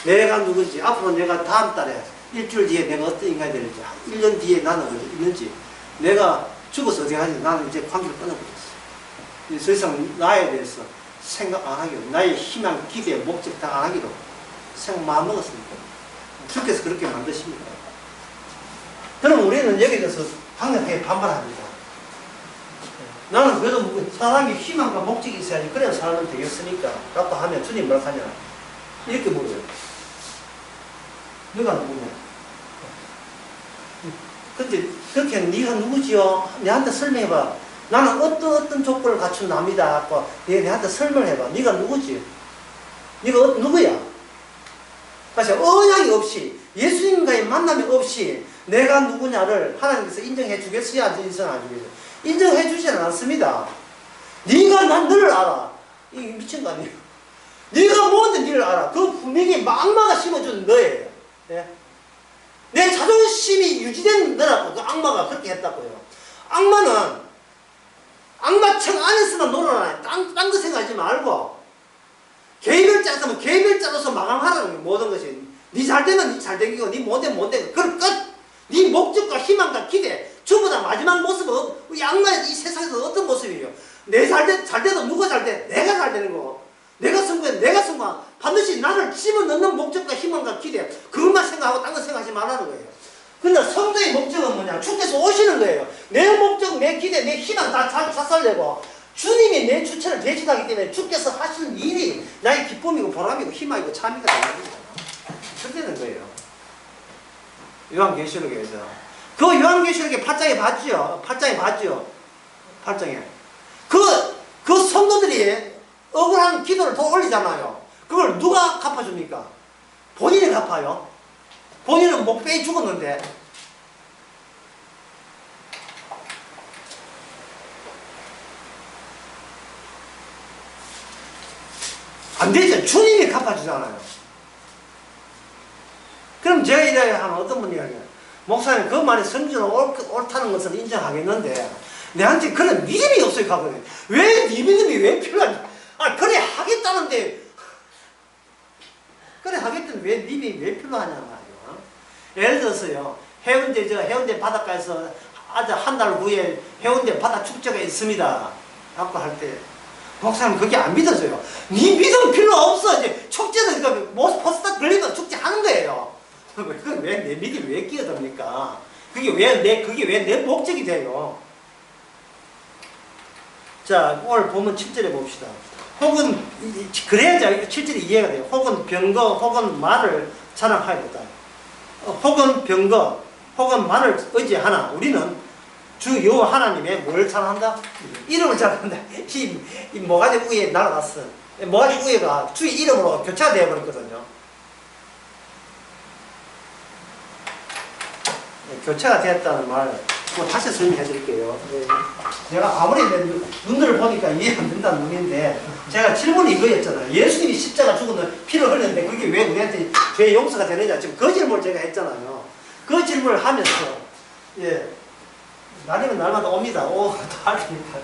내가 누군지 앞으로 내가 다음 달에 일주일 뒤에 내가 어떤 인간이 될지 1년 뒤에 나는 어디 있는지 내가 죽어서 어디 가는지 나는 이제 관계를 끊어버렸어. 더 이상 나에 대해서 생각 안 하기로 나의 희망, 기대, 목적 다 안 하기로 생각 마음 먹었습니다. 주께서 그렇게 만드십니다. 그럼 우리는 여기에 대해서 강력하게 반발합니다. 나는 그래도 사람이 희망과 목적이 있어야지 그래야 사람은 되겠으니까 라고 하면 주님 뭐라 하냐 이렇게 물어요. 너가 누구냐? 근데 그렇게 네가 누구지요? 내한테 설명해봐. 나는 어떤 조건을 갖춘 남이다 하고 내한테 설명해봐. 네가 누구지? 네가 누구야? 다시 언약이 없이 예수님과의 만남이 없이 내가 누구냐를 하나님께서 인정해 주겠어요? 안 주겠어요? 인정해 주지는 않습니다. 네가 너를 알아. 이게 미친 거 아니에요? 네가 뭔데 너를 알아. 그 분명히 악마가 심어준 너예요. 네? 내 자존심이 유지된 너라고 그 악마가 그렇게 했다고요. 악마청 안에서만 놀아라. 딴 거 생각하지 말고 개별자로서 개별자로서 마감하라는 거예요. 모든 것이 니 잘되면 니 잘되기고 니 못되면 못되고 그걸 끝. 니 목적과 희망과 기대 전부 다 마지막 모습은 이 악마의 이 세상에서 어떤 모습이에요? 내 잘돼도 누가 잘돼? 내가 잘되는 거. 내가 성공해. 내가 성공. 반드시 나를 집어넣는 목적과 희망과 기대 그것만 생각하고 딴 거 생각하지 말라는 거예요. 근데 성도의 목적은 뭐냐? 주께서 오시는 거예요. 내 목적, 내 기대, 내 희망 다 살려고 주님이 내 주체를 대신하기 때문에 주께서 하시는 일이 나의 기쁨이고 보람이고 희망이고 참이가 되는 거예요. 그렇게 되는 거예요. 요한계시록에서 그 요한계시록에 8장에 봤죠. 8장에 봤죠. 8장에 그 성도들이 억울한 기도를 더 올리잖아요. 그걸 누가 갚아줍니까? 본인이 갚아요. 본인은 목배에 죽었는데 안 되죠. 주님이 갚아주잖아요. 그럼 제가 이래 하면 어떤 분이 이야기해요. 목사님 그 말이 성경으로 옳다는 것은 인정하겠는데 내한테 그런 믿음이 없어요. 하거든요. 왜 네 믿음이 왜 필요하지? 아 그래 하겠다는데 그래 하겠다는데 왜 믿음이 왜 필요하냐 말이에요. 예를 들어서요. 해운대 바닷가에서 아주 한 달 후에 해운대 바다 축제가 있습니다. 라고 할 때 목사님 그게 안 믿어져요. 네 믿음 필요 없어. 이제 축제는 그러니까 포스터 걸리면 축제 하는 거예요. 그건 왜 내 믿음이 왜 끼어듭니까? 그게 왜 내 목적이 돼요? 자, 오늘 보면 7절에 봅시다. 혹은, 그래야지 7절이 이해가 돼요. 혹은 병거, 혹은 말을 자랑하였다. 혹은 병거, 혹은 말을 의지하나. 우리는 주 여호와 하나님의 뭘 자랑한다? 이름을 자랑한다. 이 모가지 우에 날아갔어. 모가지 우에가 주의 이름으로 교체가 되어버렸거든요. 교체가 되었다는 말 다시 설명해 드릴게요. 제가 아무리 눈들을 보니까 이해 안 된다는 눈인데 제가 질문이 이거였잖아요. 예수님이 십자가 죽었는데 피를 흘렸는데 그게 왜 우리한테 죄의 용서가 되느냐. 지금 그 질문을 제가 했잖아요. 그 질문을 하면서 날이면 날마다 옵니다. 달립니다.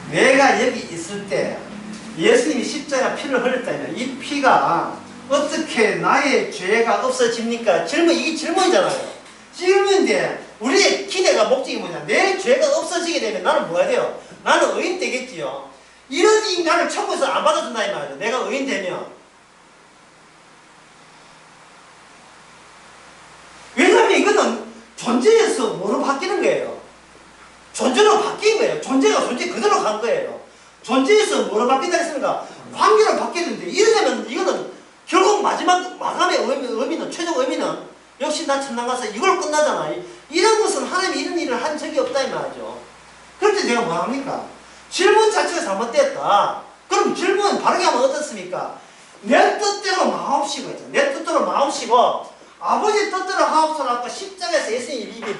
내가 여기 있을 때 예수님이 십자가 피를 흘렸다면 이 피가 어떻게 나의 죄가 없어집니까? 이게 질문이잖아요. 질문인데 우리의 기대가 목적이 뭐냐? 내 죄가 없어지게 되면 나는 뭐가 돼요? 나는 의인 되겠지요. 이런 인간을 천국에서 안 받아준다 이 말이죠. 내가 의인 되면. 왜냐하면 이거는 존재에서 뭐로 바뀌는 거예요? 존재로 바뀐 거예요. 존재가 존재 그대로 간 거예요. 존재에서 뭐로 바뀐다 했습니까? 관계로 바뀌는데 이러려면 이거는 결국 마감의 의미는, 최종 의미는 역시 나 천당 가서 이걸 끝나잖아. 이런 것은 하나님이 이런 일을 한 적이 없다 이 말이죠. 그럴 때 제가 뭐 합니까? 질문 자체가 잘못됐다. 그럼 질문 바르게 하면 어떻습니까? 내 뜻대로 마옵시고 했죠. 내 뜻대로 마옵시고 아버지 뜻대로 하옵소라고 십자가에서 예수님이 이미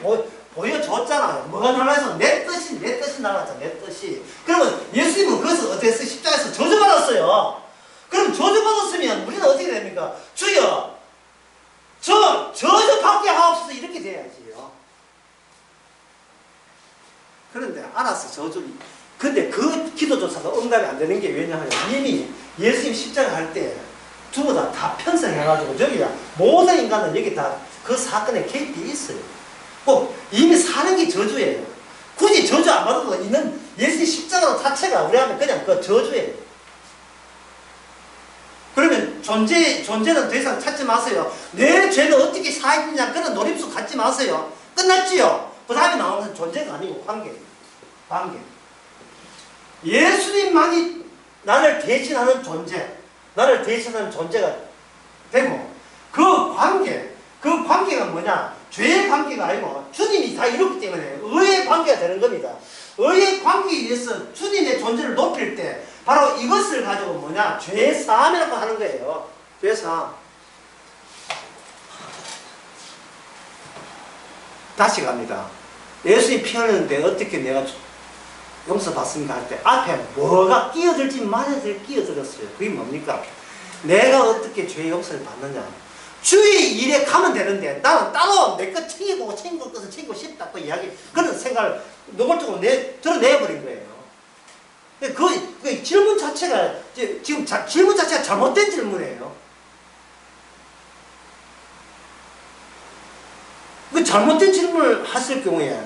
보여줬잖아요. 뭐가 날라서 내 뜻이 날아갔잖아. 내 뜻이. 그러면 예수님은 그것을 어떻게 했어요? 십자가에서 저주받았어요. 그럼 저주받았으면 우리는 어떻게 됩니까? 주여 저주받게 하옵소서 이렇게 돼야지요. 그런데 알아서 근데 그 기도조차도 응답이 안 되는 게 왜냐하면 이미 예수님 십자가 할 때 두고 다 편성해가지고 저기야 모든 인간은 여기 다 그 사건에 개입이 있어요. 이미 사는 게 저주예요. 굳이 저주 안 받아도 있는 예수님 십자가 자체가 우리한테 그냥 그 저주예요. 그러면 존재는 더 이상 찾지 마세요. 내 죄는 어떻게 사해지냐 그런 노림수 갖지 마세요. 끝났지요? 그 다음에 나오는 존재가 아니고 관계. 예수님만이 나를 대신하는 존재가 되고 그 관계가 뭐냐? 죄의 관계가 아니고 주님이 다 이뤘기 때문에 의의 관계가 되는 겁니다. 의의 관계에 의해서 주님의 존재를 높일 때 바로 이것을 가지고 뭐냐? 죄사함이라고 하는 거예요. 죄사함. 다시 갑니다. 예수님이 피 흘렸는데 어떻게 내가 용서받습니까? 할 때 앞에 뭐가 끼어들지 말아야 될 끼어들었어요. 그게 뭡니까? 내가 어떻게 죄의 용서를 받느냐? 주의 일에 가면 되는데 나는 따로 내 것 챙기고 챙길 것을 챙기고 싶다고 이야기 그런 생각을 노골적으로 드러내버린 거예요. 그 질문 자체가 지금 질문 자체가 잘못된 질문이에요. 그 잘못된 질문을 하실 경우에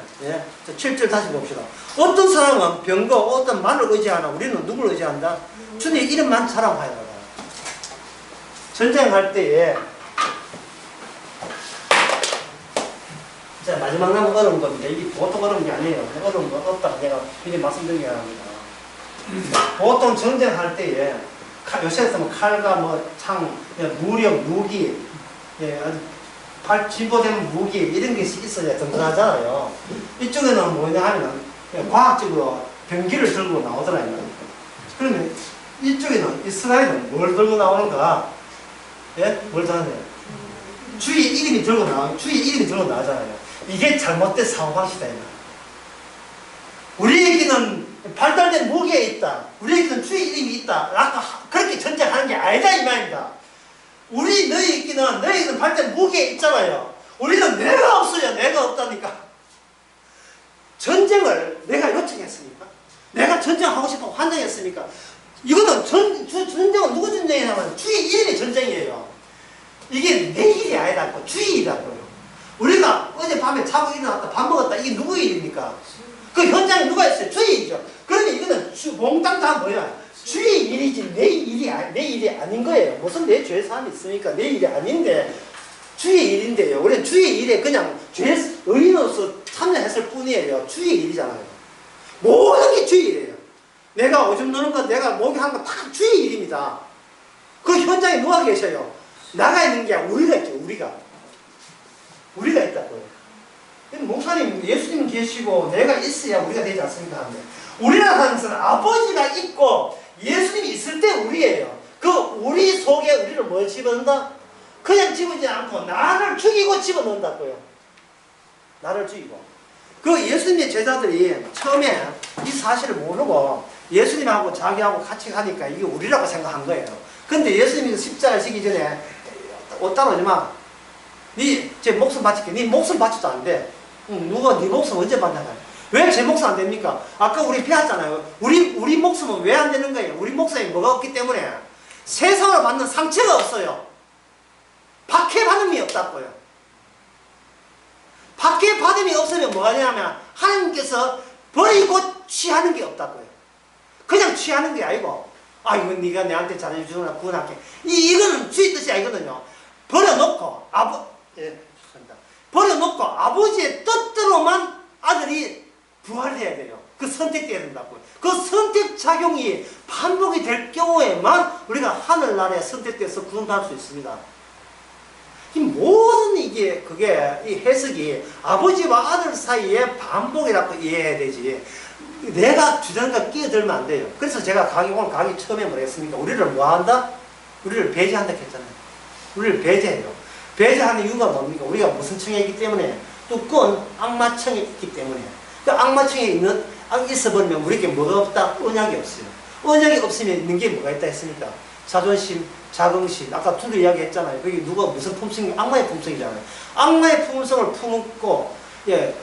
7절 다시 봅시다. 어떤 사람은 병거 어떤 말을 의지하나 우리는 누구를 의지한다? 주님 이름만 자랑하여라. 전쟁할 때에 자 마지막 남은 어려운 겁니다. 이게 보통 어려운 게 아니에요. 어려운 거 없다고 내가 미리 말씀드리게 합니다. 보통 전쟁할 때에 요새는 뭐 칼과 뭐 창, 무력, 무기, 진보되는 무기 이런 게 있어야 든든하잖아요. 이쪽에는 뭐냐 하면 과학적으로 병기를 들고 나오더라고요. 그러면 이쪽에는 이스라엘은 뭘 들고 나오는가? 예? 뭘 들고 주의 이름이 들고 나오잖아요. 이게 잘못된 사고방식이다. 우리에게는 발달된 무기에 있다. 우리에게는 주의 이름이 있다. 라고 그렇게 전쟁하는 게 아니다 이 말입니다. 너희에게는 발달된 무기에 있잖아요. 우리는 내가 없어요. 내가 없다니까. 전쟁을 내가 요청했습니까? 내가 전쟁하고 싶어 환장했습니까? 이거는 전쟁은 누구 전쟁이냐면 주의 이름의 전쟁이에요. 이게 내 일이 아니라고 주의 일이라고요. 우리가 어젯밤에 자고 일어났다 밥 먹었다 이게 누구 일입니까? 그 현장에 누가 있어요? 주의 일이죠. 그러면 이거는 몽땅 다 뭐야? 주의 일이지 내 일이 아닌 거예요. 무슨 내 죄 사함이 있으니까 내 일이 아닌데 주의 일인데요. 우리는 주의 일에 그냥 의인으로서 참여했을 뿐이에요. 주의 일이잖아요. 모든 게 주의 일이에요. 내가 오줌 누는 건 내가 목욕한 건 다 주의 일입니다. 그 현장에 누가 계셔요? 나가 있는 게 우리가 있죠. 우리가 있다고요. 목사님, 예수님 계시고 내가 있어야 우리가 되지 않습니까? 하는데 우리라는 것은 아버지가 있고 예수님이 있을 때 우리예요. 그 우리 속에 우리를 뭘 집어넣는다? 그냥 집어지 않고 나를 죽이고 집어넣는다고요. 나를 죽이고. 그 예수님의 제자들이 처음에 이 사실을 모르고 예수님하고 자기하고 같이 가니까 이게 우리라고 생각한 거예요. 근데 예수님이 십자가를 지기 전에 따라오지 마. 제 목숨 바칠게. 네 목숨 바쳐도 안 돼. 누가 네 목숨 언제 받나가요? 왜 제 목숨 안 됩니까? 아까 우리 배웠잖아요. 우리 목숨은 왜 안 되는 거예요? 우리 목숨에 뭐가 없기 때문에 세상을 받는 상처가 없어요. 박해받음이 없다고요. 박해받음이 없으면 뭐가 되냐면 하나님께서 버리고 취하는 게 없다고요. 그냥 취하는 게 아니고 이거 네가 내한테 잘해주거나 구원할게. 이거는 주의 뜻이 아니거든요. 버려놓고 버려놓고 아버지의 뜻대로만 아들이 부활해야 돼요. 그 선택돼야 된다고요. 그 선택작용이 반복이 될 경우에만 우리가 하늘나라에 선택돼서 구원받을 수 있습니다. 이 모든 이 해석이 아버지와 아들 사이의 반복이라고 이해해야 되지. 내가 주장과 끼어들면 안 돼요. 그래서 제가 오늘 강의 처음에 뭐라 했습니까? 우리를 뭐 한다? 우리를 배제한다 했잖아요. 우리를 배제해요. 배제하는 이유가 뭡니까? 우리가 무슨 층에 있기 때문에 두꺼운 악마층에 있기 때문에 그 악마층에 있어버리면 우리에게 뭐가 없다? 언약이 없어요. 언약이 없으면 있는 게 뭐가 있다 했습니까? 자존심, 자긍심. 아까 둘이 이야기했잖아요. 그게 누가 무슨 품성이 악마의 품성이잖아요. 악마의 품성을 품고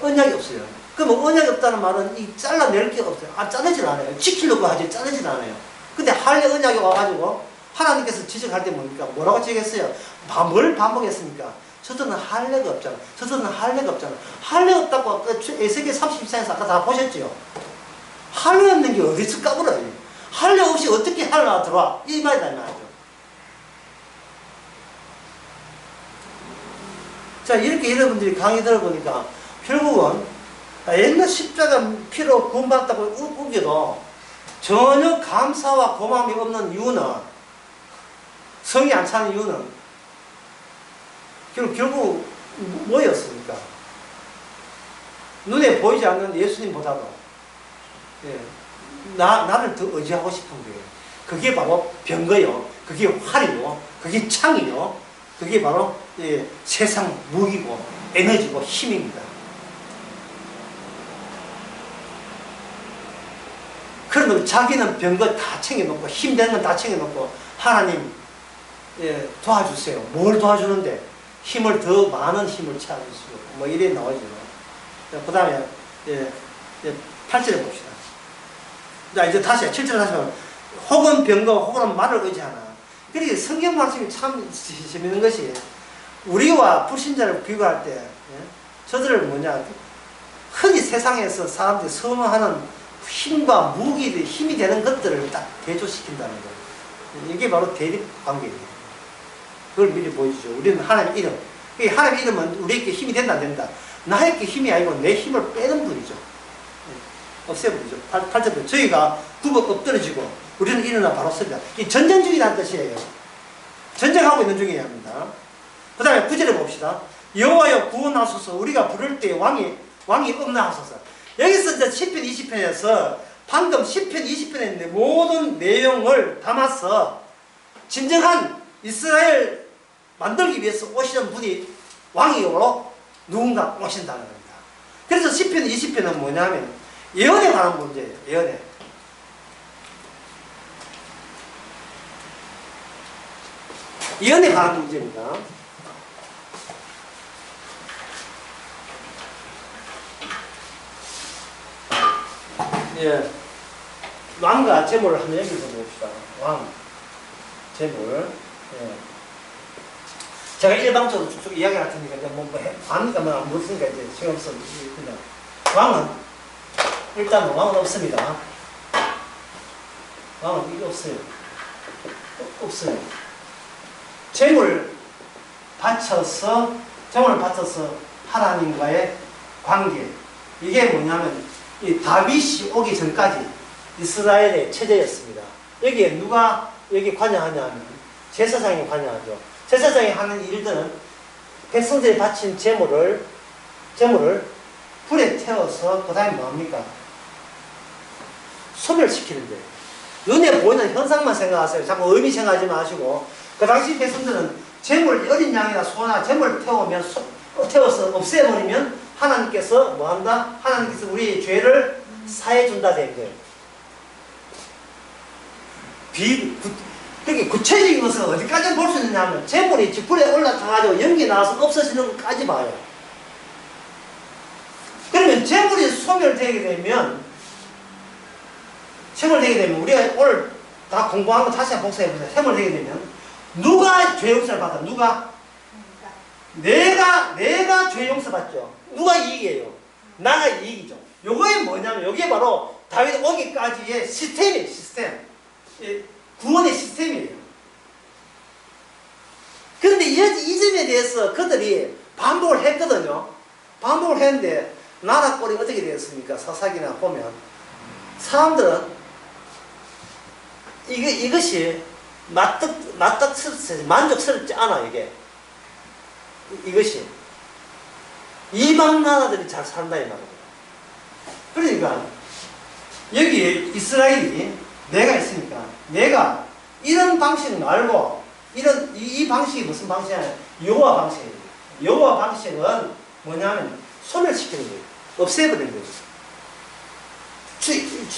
언약이 없어요. 그러면 언약이 없다는 말은 잘라낼 게 없어요. 자르질 않아요. 지키려고 하지 자르질 않아요. 근데 할례 언약이 와가지고 하나님께서 지적할 때 뭡니까? 뭐라고 지적했어요? 뭘 반복했습니까? 저들은 할례가 없잖아. 저들은 할례가 없잖아. 할례 없다고 에스겔 32장에서 아까 다 보셨죠? 할례 없는 게 어디서 까불어요? 할례 없이 어떻게 할례가 들어와? 이 말이다 이 말이죠. 자, 이렇게 여러분들이 강의 들어보니까 결국은 옛날 십자가 피로 구원받았다고 우겨도 전혀 감사와 고마움이 없는 이유는 성이 안 차는 이유는 결국 뭐였습니까? 눈에 보이지 않는 예수님보다도 나를 더 의지하고 싶은 거예요. 그게 바로 병거요. 그게 활이요. 그게 창이요. 그게 바로 세상 무기고 에너지고 힘입니다. 그러면 자기는 병거 다 챙겨놓고 힘되는 건 다 챙겨놓고 하나님 예, 도와주세요. 뭘 도와주는데? 힘을 더 많은 힘을 채워주시고 뭐 이래 나오죠. 그 다음에 예, 8절에 봅시다. 자 이제 다시 7절 다시 보면 혹은 병거 혹은 말을 의지하나. 그러니까 성경 말씀이 참 재밌는 것이 우리와 불신자를 비교할 때 예? 저들을 뭐냐 흔히 세상에서 사람들이 선호하는 힘과 무기, 힘이 되는 것들을 딱 대조시킨다는 거예요. 이게 바로 대립 관계예요. 그걸 미리 보여주죠. 우리는 하나님 이름. 하나님 이름은 우리에게 힘이 된다, 안 된다. 나에게 힘이 아니고 내 힘을 빼는 분이죠. 없애버리죠. 8절. 저희가 굽어 엎드러지고 우리는 일어나 바로 섭니다. 이 전쟁 중이라는 뜻이에요. 전쟁하고 있는 중이어야 합니다. 그 다음에 9절에 봅시다. 여호와여 구원하소서. 우리가 부를 때 왕이 없나 하소서. 여기서 이제 10편 20편에서 방금 10편 20편에 있는데 모든 내용을 담아서 진정한 이스라엘 만들기 위해서 오시는 분이 왕이요 누군가 오신다는 겁니다. 그래서 10편 20편은 뭐냐면 예언에 관한 문제예요. 예언에 관한 문제입니다. 예, 왕과 재물을 한번 여기서 봅시다. 왕, 재물. 예. 제가 일방적으로 쭉 이야기할 테니까 이제 아니까 뭐 무슨가 이제 신경 쓰면 그냥 왕은 일단 왕은 없습니다. 왕은 이게 없어요. 없어요. 재물을 바쳐서 하나님과의 관계. 이게 뭐냐면 이 다윗이 오기 전까지 이스라엘의 체제였습니다. 여기에 누가 여기 관여하냐면 제사장이 관여하죠. 제사장이 하는 일들은 백성들이 바친 재물을 불에 태워서 그 다음에 뭐합니까? 소멸시키는 거예요. 눈에 보이는 현상만 생각하세요. 자꾸 의미 생각하지 마시고. 그 당시 백성들은 재물, 어린 양이나 소나 재물을 태워서 없애버리면 하나님께서 뭐한다? 하나님께서 우리의 죄를 사해준다 된 거예요. 그렇게 구체적인 것은 어디까지 볼 수 있느냐면 재물이 불에 올라타가지고 연기 나와서 없어지는 것까지 봐요. 그러면 재물이 소멸되게 되면 우리가 오늘 다 공부한 거 다시 한번 복사해보세요. 소멸되게 되면 누가 죄 용서를 받아? 누가? 내가 죄 용서받죠. 누가 이익이에요? 나가 이익이죠. 요거에 뭐냐면 요게 바로 다윗 오기까지의 시스템이에요. 시스템. 구원의 시스템이에요. 그런데 이 점에 대해서 그들이 반복을 했거든요. 반복을 했는데 나라 꼴이 어떻게 되었습니까? 사사기나 보면 사람들은 이것이 만족스럽지 않아. 이것이 이방 나라들이 잘 산다 이 말이에요. 그러니까 여기에 이스라엘이 내가 있으니까 내가 이런 방식을 알고 이 방식이 무슨 방식이냐? 여호와 방식이에요. 여호와 방식은 뭐냐면 소멸시키는 거예요. 없애버리는 거예요.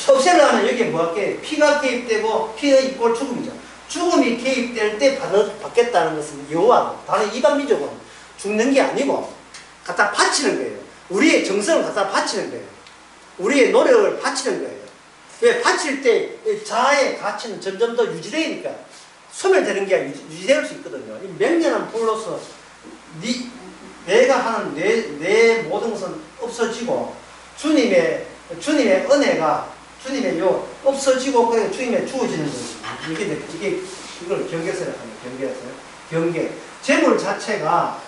없애려면 여기에 뭐할게? 피가 개입되고 피의 이꼴 죽음이죠. 죽음이 개입될 때 받겠다는 것은 여호와, 다른 이방 민족은 죽는 게 아니고 갖다 바치는 거예요. 우리의 정성을 갖다 바치는 거예요. 우리의 노력을 바치는 거예요. 왜? 바칠 때 자아의 가치는 점점 더 유지되니까 소멸되는 게 아니라 유지될 수 있거든요. 이 맹렬한 불로서 내가 하는 내 모든 것은 없어지고 주님의 은혜가 없어지고 그래 주님의 주어지는 거죠. 이걸 경계서라고 합니다. 경계. 재물 자체가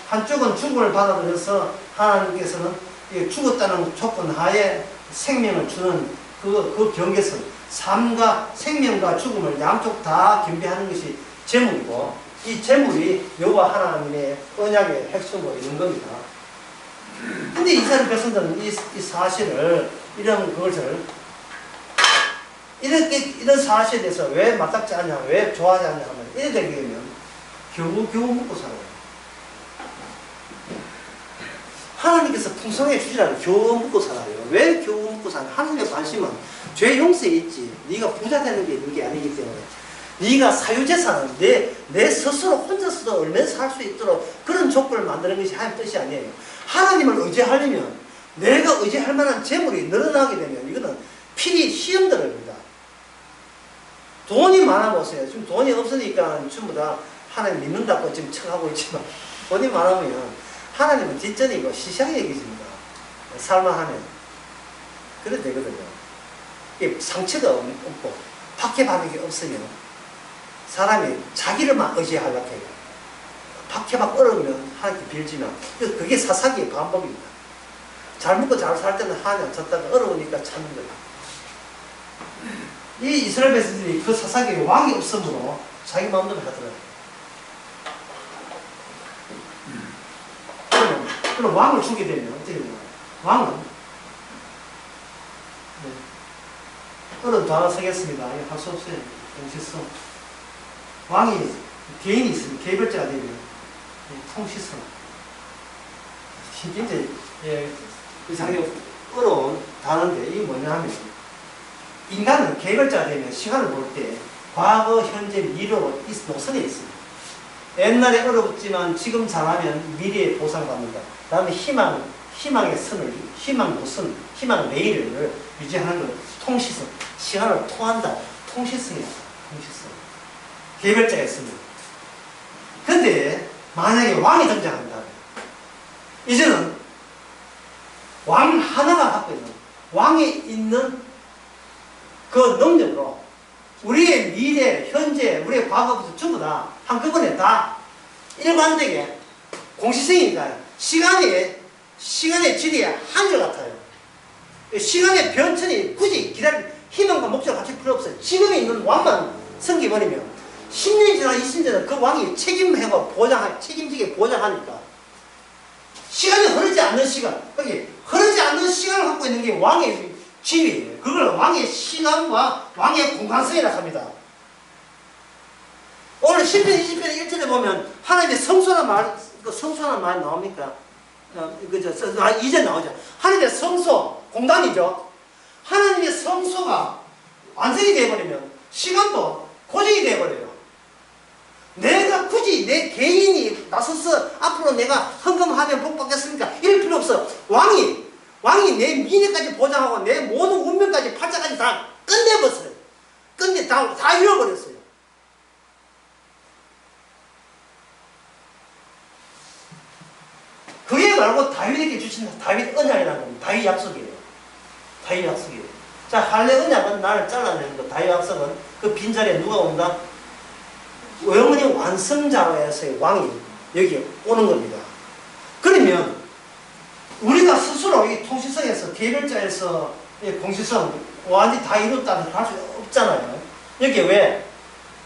한쪽은 죽음을 받아들여서 하나님께서는 죽었다는 조건 하에 생명을 주는 그 경계선, 삶과 생명과 죽음을 양쪽 다 겸비하는 것이 재물이고, 이 재물이 여호와 하나님의 언약의 핵심으로 있는 겁니다. 근데 이스라엘 백성들은 이 사실을, 이런 사실에 대해서 왜 맞닥지 않냐, 왜 좋아하지 않냐 하면, 이래 되게 되면 겨우 먹고 살아요. 하나님께서 풍성해 주시라고 겨우 먹고 살아요. 왜 겨우 먹고 살아요? 하나님의 관심은 죄 용서에 있지, 네가 부자 되는 게 있는 게 아니기 때문에 네가 사유재산은 내 스스로 혼자서도 얼마나 살 수 있도록 그런 조건을 만드는 것이 하나님 뜻이 아니에요. 하나님을 의지하려면 내가 의지할 만한 재물이 늘어나게 되면 이거는 필히 시험들입니다. 돈이 많아보세요. 지금 돈이 없으니까 전부 다 하나님 믿는다고 지금 척하고 있지만 돈이 많으면 하나님은 뒷전이고 시시하게 여기십니다. 살만하면. 그래 되거든요. 이게 상처가 없고 박해받는 게 없으면 사람이 자기를만 의지하려고 해요. 박해받고 어려우면 하나님께 빌지만 그게 사사기의 반복입니다. 잘 먹고 잘 살 때는 하나님 졌다가 어려우니까 찾는 거예요. 이 이스라엘 백성들이 그 사사기에 왕이 없으므로 자기 마음대로 하더라고요. 그럼 왕을 주게 되면 어떻게 되나요? 왕은 어른 더 하나 서겠습니다. 할 수 없어요. 통치성. 왕이 개인이 있으면 개별자가 되면 통치성. 굉장히 상당히 어려운 단어인데 이게 뭐냐 하면 인간은 개별자가 되면 시간을 볼 때 과거, 현재, 미래로 노선에 있습니다. 옛날에 어렵지만 지금 잘하면 미래에 보상받는다. 다음에 희망의 선을, 희망 노선, 희망 레일을 유지하는 것, 통시성. 시간을 통한다. 통시성이다. 통시성. 개별자가 있습니다. 근데 만약에 왕이 등장한다. 이제는 왕 하나가 갖고 있는, 왕이 있는 그 능력으로 우리의 미래, 현재, 우리의 과거부터 전부 다 한꺼번에 다 일관되게 공시성이니까 시간의 질이 한결같아요. 시간의 변천이 굳이 기다릴 희망과 목적을 갖출 필요 없어요. 지금에 있는 왕만 섬기버리면 10년 지나 20년 지나 그 왕이 책임지게 보장하니까 시간이 흐르지 않는 시간, 흐르지 않는 시간을 갖고 있는 게 왕의 지위예요. 그걸 왕의 시간과 왕의 공간성이라고 합니다. 오늘 10편, 20편 1절에 보면 하나님의 성소란 말 나옵니까? 이제 나오죠. 하나님의 성소, 공간이죠. 하나님의 성소가 완성이 되어버리면 시간도 고정이 되어버려요. 내가 굳이 내 개인이 나서서 앞으로 내가 헌금하면 복 받겠습니까? 이럴 필요 없어. 왕이 내 미래까지 보장하고 내 모든 운명까지 팔자까지 다 끝내버렸어요. 다 잃어버렸어요. 그게 말고 다윗에게 주신 다윗 언약이라는 겁니다. 다윗 약속이에요. 다윗 약속이에요. 자, 할례 언약은 나를 잘라내는 거. 다윗 약속은 그 빈자리에 누가 온다? 영원히 완성자로서의 왕이 여기 오는 겁니다. 그러면 우리가 스스로 이 통치성에서 개별자에서 공시성 완전히 다 이뤘다는 할 수 없잖아요. 여기 왜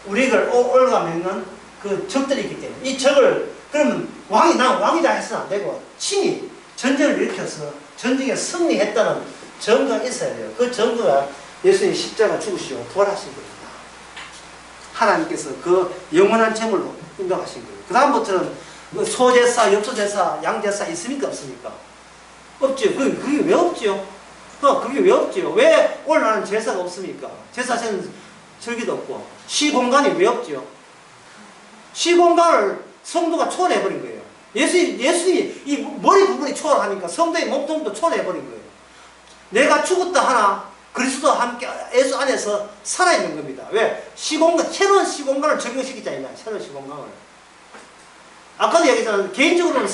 우리를 올가매는 그 적들이 있기 때문에 이 적을 그러면 난 왕이다 해서는 안 되고 친히 전쟁을 일으켜서 전쟁에 승리했다는 증거가 있어야 돼요. 그 증거가 예수님 십자가 죽으시고 부활하신 겁니다. 하나님께서 그 영원한 재물로 인정하신 거예요. 그 다음부터는 소제사, 엽소제사, 양제사 있습니까? 없습니까? 없죠. 그게 왜 없죠? 그게 왜 없죠? 왜 올라가는 제사가 없습니까? 제사제는 절기도 없고 시공간이 왜 없죠? 시공간을 성도가 초월해버린 거예요. 예수님이 이 머리 부분이 초월하니까 성도의 몸통도 초월해버린 거예요. 내가 죽었다 하나 그리스도와 함께 예수 안에서 살아있는 겁니다. 왜? 새로운 시공간을 적용시키자. 새로운 시공간을. 아까도 얘기했잖아요. 개인적으로는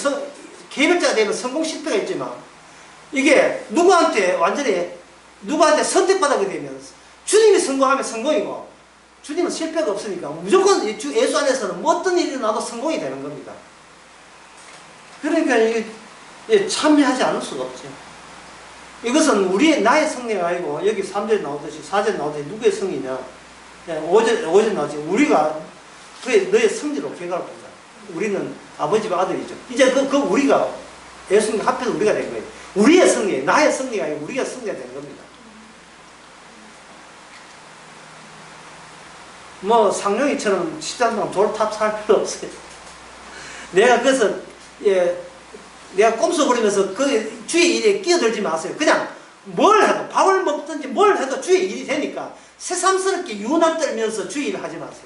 개별자가 되면 성공 실패가 있지만 이게 누구한테 선택받게 되면 주님이 성공하면 성공이고 주님은 실패가 없으니까 무조건 예수 안에서는 어떤 일이 나도 성공이 되는 겁니다. 그러니까 이게 참여하지 않을 수가 없죠. 이것은 나의 승리가 아니고 여기 3절에 나오듯이 4절에 나오듯이 누구의 승리냐 5절 나오지 우리가 너의 승리로 결과를 보자. 우리는 아버지와 아들이죠. 이제 그 우리가 예수님과 합해서 우리가 된 거예요. 우리의 승리, 나의 승리가 아니고 우리가 승리가 된 겁니다. 상룡이처럼 십자가만 돌탑 살 필요 없어요. 내가 그래서 내가 꼼수 부리면서 그 주의 일에 끼어들지 마세요. 그냥 뭘 해도 밥을 먹든지 뭘 해도 주의 일이 되니까 새삼스럽게 유난 떨면서 주의를 하지 마세요.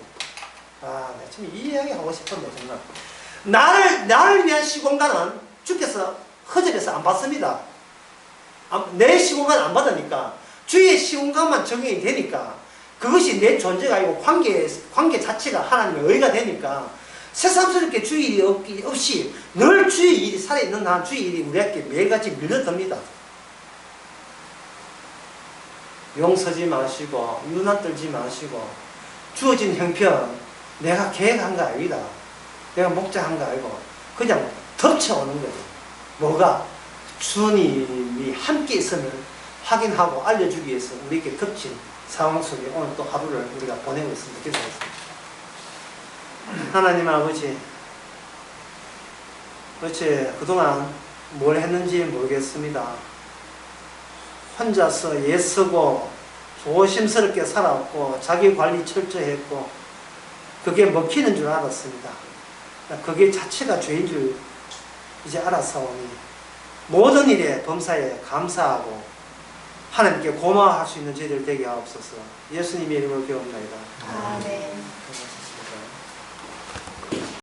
아, 내가 지금 이 이야기 하고 싶은데 정말 나를 위한 시공간은 주께서 허접해서 안 받습니다. 내 시공간 안 받으니까 주의 시공간만 적용이 되니까 그것이 내 존재가 아니고 관계 자체가 하나님의 의가 되니까 새삼스럽게 주의 일이 없이 늘 주의 일이 살아있는 한 주의 일이 우리에게 매일같이 밀려듭니다. 용서지 마시고 유난 떨지 마시고 주어진 형편 내가 계획한 거 아니다. 내가 목적한 거 아니고 그냥 덮쳐오는 거죠. 뭐가? 주님이 함께 있음을 확인하고 알려주기 위해서 우리에게 덮친 상황 속에 오늘 또 하루를 우리가 보내고 있습니다. 기도하겠습니다. 하나님 아버지, 그렇지 그동안 뭘 했는지 모르겠습니다. 혼자서 애쓰고 조심스럽게 살았고 자기 관리 철저히 했고 그게 먹히는 줄 알았습니다. 그게 자체가 죄인 줄 이제 알아서오니 모든 일에 범사에 감사하고 하나님께 고마워할 수 있는 저희들 되게 하옵소서. 예수님의 이름으로 기도합니다. 아멘.